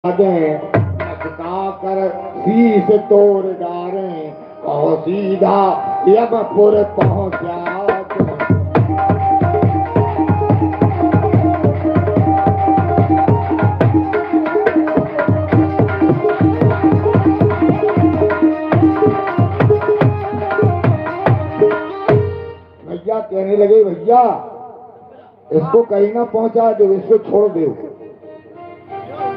कर शीश तोड़ डारे और सीधा यमपुर पहुंचा। भैया कहने लगे, भैया इसको कहीं ना पहुंचा दो, इसको छोड़ दो।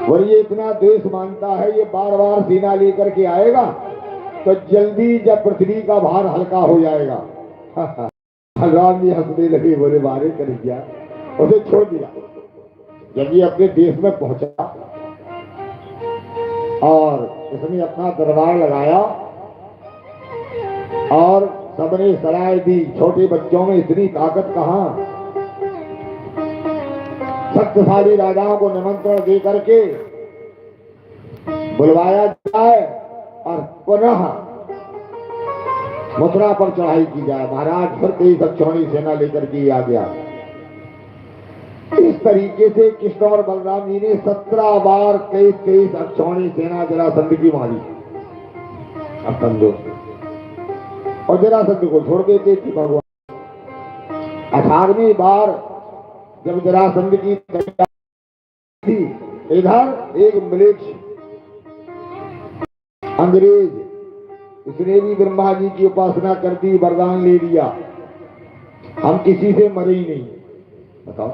और ये इतना देश मानता है, ये बार बार सीना लेकर के आएगा तो जल्दी जब पृथ्वी का भार हल्का हो जाएगा। राम जी हंसने लगे, बोले बारे कर दिया, उसे छोड़ दिया। जब ये अपने देश में पहुंचा और इसने अपना दरबार लगाया और सबने सराय दी। छोटे बच्चों में इतनी ताकत कहां। शक्तिशाली राजाओं को निमंत्रण दे करके बुलवाया जाए और पुनः मथुरा पर चढ़ाई की जाए। महाराज फिर 23 अक्षौणी सेना लेकर के आ गया। इस तरीके से कृष्ण और बलराम जी ने 17 बार 23 अक्षौणी सेना जरासंध की मारी। अब समझो, और जरासंध को छोड़ देते थे भगवान। 18वीं बार जब जरासंध की थी, इधर एक मलेच्छ अंग्रेज, इसने भी ब्रह्मा जी की उपासना कर दी, वरदान ले लिया, हम किसी से मरे ही नहीं। बताओ,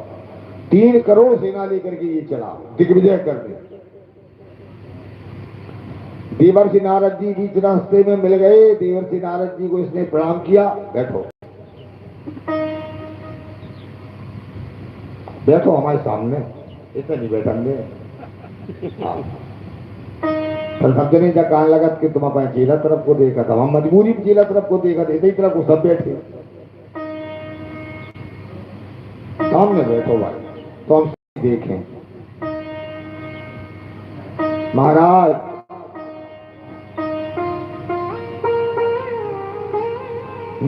3 करोड़ सेना लेकर के ये चला दिग्विजय करने। देवर्षि नारद जी बीच रास्ते में मिल गए। देवर्षि नारद जी को इसने प्रणाम किया, बैठो बैठो हमारे सामने। इतना नहीं बैठेंगे। सब जने जब कहने लगा कि तुम अपने चेला तरफ को देखा था, हम मजबूरी चेला तरफ को देखा था, इसी तरफ को सब बैठे। सामने बैठो भाई, तो हम देखें। महाराज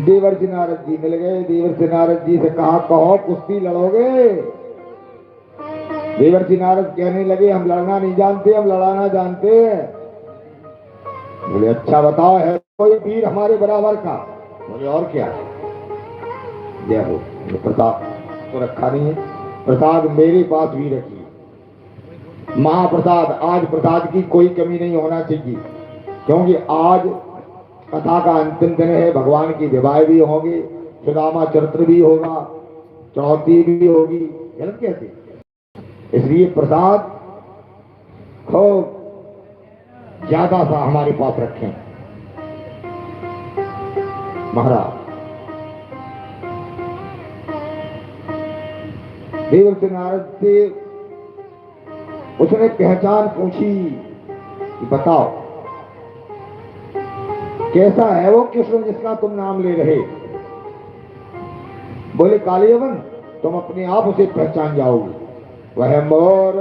देवर्षि नारद जी मिल गए। देवर्षि नारद जी से कहा, कहो कुश्ती लड़ोगे? देवर्षि नारद कहने लगे, हम लड़ना नहीं जानते, हम लड़ाना जानते हैं। बोले अच्छा बताओ, है कोई वीर हमारे बराबर का? बोले और क्या? जय हो। प्रसाद तो रखा नहीं है, प्रसाद मेरे पास भी रखिए। महाप्रसाद, आज प्रसाद की कोई कमी नहीं होना चाहिए, क्योंकि आज कथा का अंतिम दिन है। भगवान की विवाह भी होगी, सुदामा चरित्र भी होगा, चौथी भी होगी, गलत कहते। इसलिए प्रसाद खूब ज्यादा सा हमारे पास रखें। महाराज देवर्षि नारद से उसने पहचान पूछी कि बताओ कैसा है वो कृष्ण जिसका तुम नाम ले रहे? बोले कालियवन, तुम अपने आप उसे पहचान जाओगे। वह मोर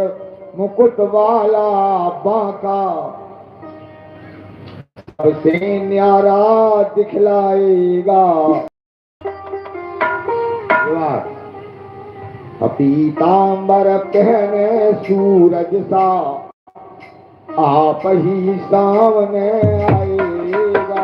मुकुट वाला बांका सबसे न्यारा दिखलाएगा। पीतांबर पहने सूरज सा आप ही सामने आएगा।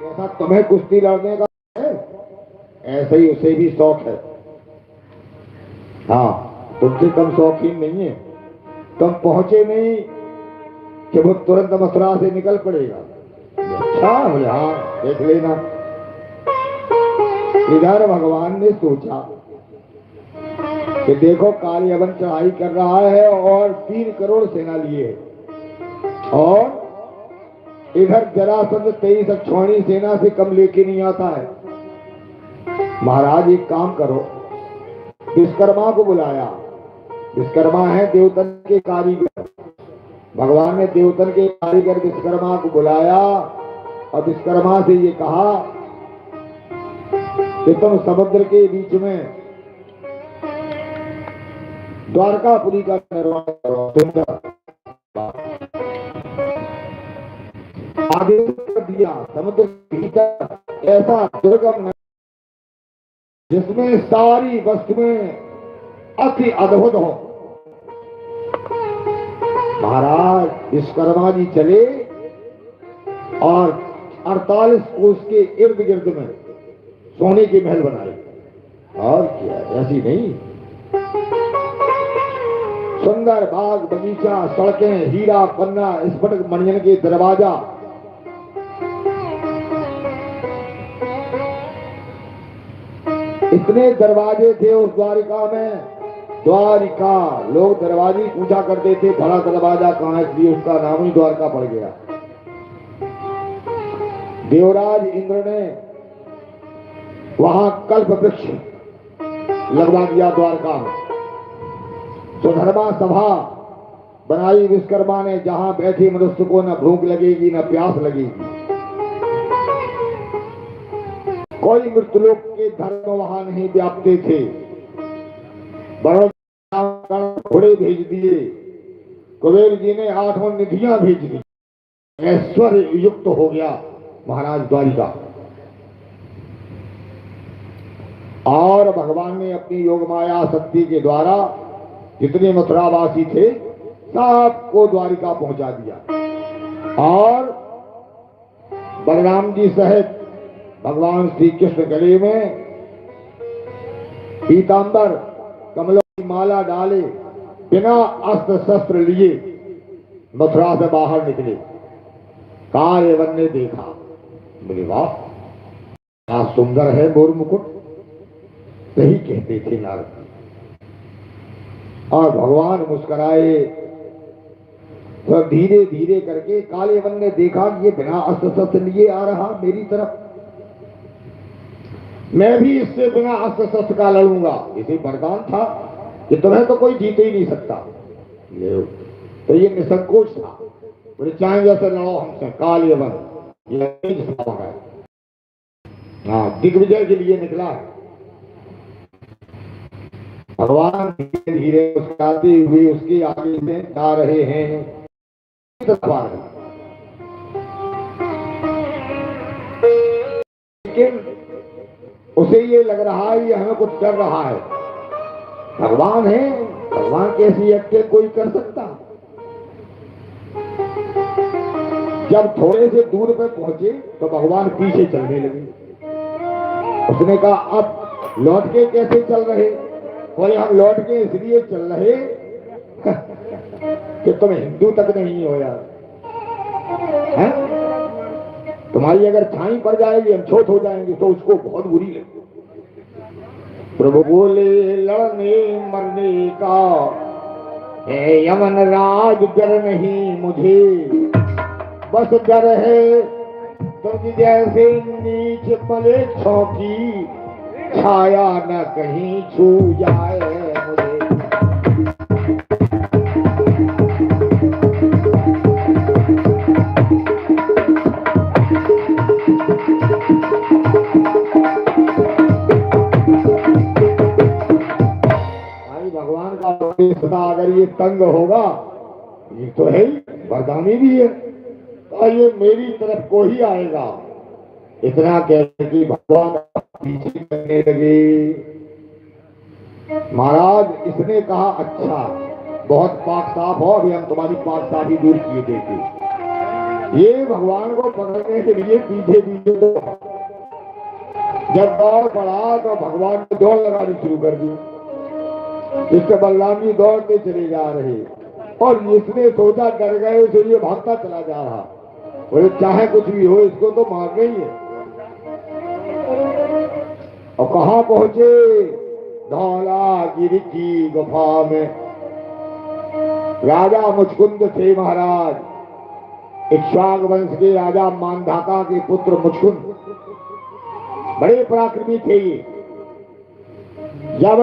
ऐसा तुम्हें कुश्ती लड़ने का है, ऐसे ही उसे भी शौक है। हाँ, तुमसे कम शौकीन नहीं है। तुम पहुंचे नहीं कि वो तुरंत मथुरा से निकल पड़ेगा। अच्छा, बोले हाँ देख लेना। इधर भगवान ने सोचा कि देखो कालियवन चढ़ाई कर रहा है और 3 करोड़ सेना लिए है, और इधर जरासंध 23 अक्षौणी सेना से कम लेके नहीं आता है। महाराज एक काम करो, विश्वकर्मा को बुलाया। विश्वकर्मा है देवतन के कारीगर। भगवान ने देवतन के कारीगर विश्वकर्मा को बुलाया और विश्वकर्मा से ये कहा कि तुम समुद्र के बीच में द्वारकापुरी का निर्माण करो। आदेश कर दिया समुद्र के भीतर ऐसा दुर्गम जिसमें सारी वस्तुएं अति अद्भुत हो। महाराज विश्वकर्मा जी चले और 48 कोस के इर्द गिर्द में सोने के महल बनाए। और क्या, ऐसी नहीं, सुंदर बाग बगीचा, सड़कें, हीरा पन्ना, स्फटिक मणियन के दरवाजा, इतने दरवाजे थे उस द्वारिका में। द्वारिका लोग दरवाजे पूछा करते थे, बड़ा दरवाजा कहाँ है, इसलिए उसका नाम ही द्वारका पड़ गया। देवराज इंद्र ने वहां कल्प वृक्ष लगवा दिया द्वारका में। सुधर्मा सभा बनाई विश्वकर्मा ने, जहां बैठे मनुष्य को न भूख लगेगी न प्यास लगेगी। कोई मृत्युलोक के धर्म वहां नहीं व्यापते थे। बड़ों घोड़े भेज दिए, कुबेर जी ने 8 निधियां भेज दी। ऐश्वर्य युक्त हो गया महाराज द्वारिका। और भगवान ने अपनी योग माया शक्ति के द्वारा जितने मथुरावासी थे सबको द्वारिका पहुंचा दिया। और बलराम जी सहित भगवान श्री कृष्ण गले में पीतांबर कमलों की माला डाले, बिना अस्त्र शस्त्र लिए मथुरा से बाहर निकले। कार्यवन ने देखा, बोले वाह क्या सुंदर है मोर मुकुट, सही कहते थे नारद। और भगवान मुस्कुराए। तो धीरे धीरे करके कालेवन ने देखा कि ये बिना अस्त्र शस्त्र लिए आ रहा मेरी तरफ, मैं भी इससे बिना अस्त्र शस्त्र का लड़ूंगा। इसे वरदान था कि तुम्हें तो कोई जीत ही नहीं सकता। तो ये निसंकोच था, बोले चाहे जैसे लड़ो हमसे। कालेवन है, हाँ, दिग्विजय के लिए निकला है। भगवान धीरे धीरे मुस्कुराते हुए उसके आगे से जा रहे हैं। लेकिन उसे ये लग रहा है ये हमें कुछ कर रहा है। भगवान है, भगवान कैसी एक्टिंग कोई कर सकता। जब थोड़े से दूर पे पहुंचे तो भगवान पीछे चलने लगे। उसने कहा अब लौट के कैसे चल रहे? बोले हम लौट के इसलिए चल रहे कि तुम हिंदू तक नहीं हो यार, है? तुम्हारी अगर छाई पड़ जाएगी, हम छोट हो जाएंगे तो उसको बहुत बुरी लगेगी। प्रभु बोले लड़ने मरने का है यमन राज डर नहीं मुझे, बस डर है तुझ जैसे नीच पलेच्छों की छाया न कहीं छू जाए मुझे। भगवान का सदा अगर ये तंग होगा, ये तो है ही, वरदानी भी है, तो ये मेरी तरफ को ही आएगा। इतना कहते कि भगवान पीछे करने लगे। महाराज इसने कहा अच्छा बहुत पाक साफ हो, अभी हम तुम्हारी पाक साफी दूर किए देते। ये भगवान को पकड़ने के लिए पीछे पीछे तो जब दौड़ पड़ा तो भगवान ने दौड़ लगानी शुरू कर दी। इसके बलराम जी दौड़ते चले जा रहे और इसने सोचा डर गए तो ये भागता चला जा रहा। बोले चाहे कुछ भी हो इसको तो मारना ही है। और कहां पहुंचे? धौलागिरी की गुफा में। राजा मुचकुंद थे महाराज, इक्ष्वाक वंश के राजा मानधाता के पुत्र मुचकुंद, बड़े पराक्रमी थे ये। जब